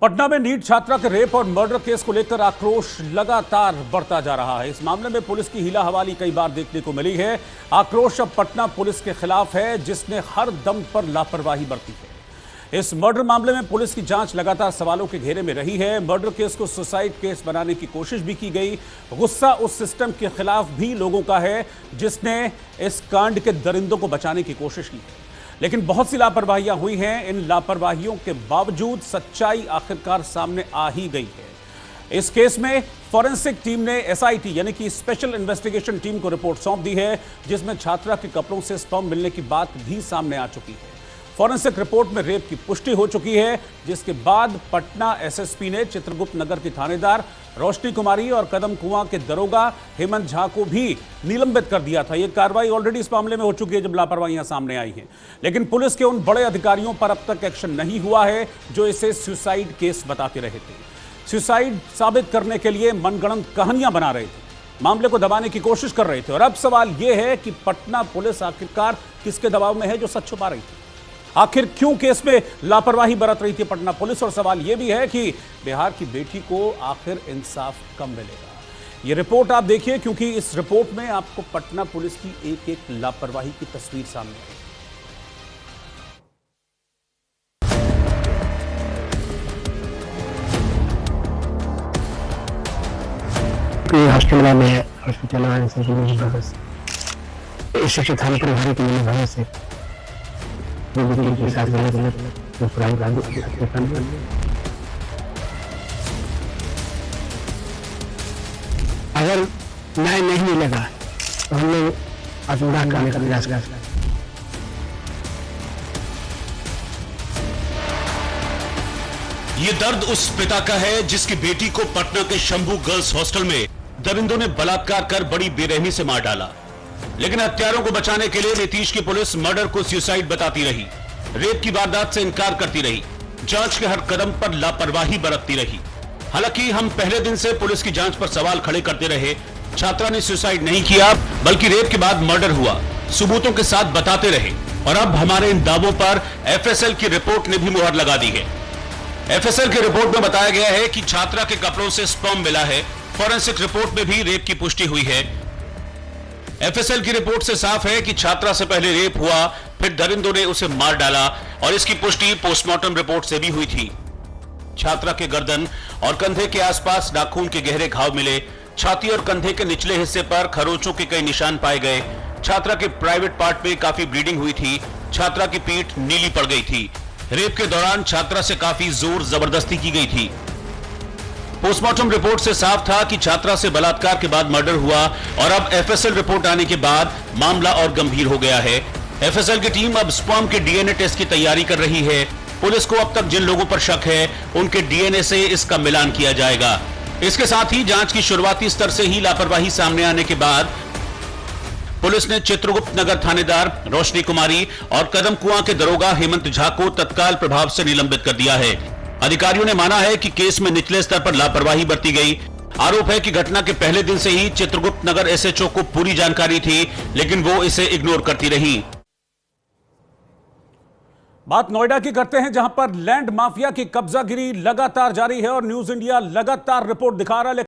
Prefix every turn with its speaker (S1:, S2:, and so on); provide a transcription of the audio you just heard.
S1: पटना में नीट छात्रा के रेप और मर्डर केस को लेकर आक्रोश लगातार बढ़ता जा रहा है। इस मामले में पुलिस की हीला हवाली कई बार देखने को मिली है। आक्रोश अब पटना पुलिस के खिलाफ है, जिसने हर दम पर लापरवाही बरती है। इस मर्डर मामले में पुलिस की जांच लगातार सवालों के घेरे में रही है। मर्डर केस को सुसाइड केस बनाने की कोशिश भी की गई। गुस्सा उस सिस्टम के खिलाफ भी लोगों का है जिसने इस कांड के दरिंदों को बचाने की कोशिश की है, लेकिन बहुत सी लापरवाहियां हुई हैं। इन लापरवाहियों के बावजूद सच्चाई आखिरकार सामने आ ही गई है। इस केस में फॉरेंसिक टीम ने एसआईटी यानी कि स्पेशल इन्वेस्टिगेशन टीम को रिपोर्ट सौंप दी है, जिसमें छात्रा के कपड़ों से स्पर्म मिलने की बात भी सामने आ चुकी है। फॉरेंसिक रिपोर्ट में रेप की पुष्टि हो चुकी है, जिसके बाद पटना एसएसपी ने चित्रगुप्त नगर की थानेदार रोशनी कुमारी और कदम कुआं के दरोगा हेमंत झा को भी निलंबित कर दिया था। यह कार्रवाई ऑलरेडी इस मामले में हो चुकी है जब लापरवाहियां सामने आई हैं, लेकिन पुलिस के उन बड़े अधिकारियों पर अब तक एक्शन नहीं हुआ है जो इसे सुसाइड केस बताते रहे थे। सुसाइड साबित करने के लिए मनगढ़ंत कहानियां बना रहे थे, मामले को दबाने की कोशिश कर रहे थे। और अब सवाल यह है कि पटना पुलिस आखिरकार किसके दबाव में है जो सच छुपा रही थी। आखिर क्यों केस में लापरवाही बरत रही थी पटना पुलिस, और सवाल यह भी है कि बिहार की बेटी को आखिर इंसाफ कब मिलेगा। यह रिपोर्ट आप देखिए, क्योंकि इस रिपोर्ट में आपको पटना पुलिस की एक एक लापरवाही की तस्वीर सामने आएगी।
S2: हॉस्पिटल में हॉस्पिटल वाले से शिक्षित थाना प्रभारी के लिए भय से के साथ अगर न्याय नहीं मिलेगा तो हम लोग आत्मदाह करने का प्रयास करेंगे।
S3: ये दर्द उस पिता का है जिसकी बेटी को पटना के शंभू गर्ल्स हॉस्टल में दरिंदों ने बलात्कार कर बड़ी बेरहमी से मार डाला, लेकिन हत्यारों को बचाने के लिए नीतीश की पुलिस मर्डर को सुसाइड बताती रही, रेप की वारदात से इनकार करती रही, जांच के हर कदम पर लापरवाही बरतती रही। हालांकि हम पहले दिन से पुलिस की जांच पर सवाल खड़े करते रहे। छात्रा ने सुसाइड नहीं किया, बल्कि रेप के बाद मर्डर हुआ, सबूतों के साथ बताते रहे। और अब हमारे इन दावों पर एफएसएल की रिपोर्ट ने भी मुहर लगा दी है। एफएसएल की रिपोर्ट में बताया गया है कि छात्रा के कपड़ों से स्पर्म मिला है। फॉरेंसिक रिपोर्ट में भी रेप की पुष्टि हुई है। एफएसएल की रिपोर्ट से साफ है कि छात्रा से पहले रेप हुआ, फिर दरिंदों ने उसे मार डाला, और इसकी पुष्टि पोस्टमार्टम रिपोर्ट से भी हुई थी। छात्रा के गर्दन और कंधे के आसपास नाखून के गहरे घाव मिले। छाती और कंधे के निचले हिस्से पर खरोंचों के कई निशान पाए गए। छात्रा के प्राइवेट पार्ट में काफी ब्लीडिंग हुई थी। छात्रा की पीठ नीली पड़ गई थी। रेप के दौरान छात्रा से काफी जोर जबरदस्ती की गई थी। पोस्टमार्टम रिपोर्ट से साफ था कि छात्रा से बलात्कार के बाद मर्डर हुआ, और अब एफएसएल रिपोर्ट आने के बाद मामला और गंभीर हो गया है। एफएसएल की टीम अब स्पर्म के डीएनए टेस्ट की तैयारी कर रही है। पुलिस को अब तक जिन लोगों पर शक है उनके डीएनए से इसका मिलान किया जाएगा। इसके साथ ही जांच की शुरुआती स्तर से ही लापरवाही सामने आने के बाद पुलिस ने चित्रगुप्त नगर थानेदार रोशनी कुमारी और कदम कुआं के दरोगा हेमंत झा को तत्काल प्रभाव से निलंबित कर दिया है। अधिकारियों ने माना है कि केस में निचले स्तर पर लापरवाही बरती गई। आरोप है कि घटना के पहले दिन से ही चित्रगुप्त नगर एसएचओ को पूरी जानकारी थी, लेकिन वो इसे इग्नोर करती रही।
S1: बात नोएडा की करते हैं, जहां पर लैंड माफिया की कब्जागिरी लगातार जारी है और न्यूज इंडिया लगातार रिपोर्ट दिखा रहा है।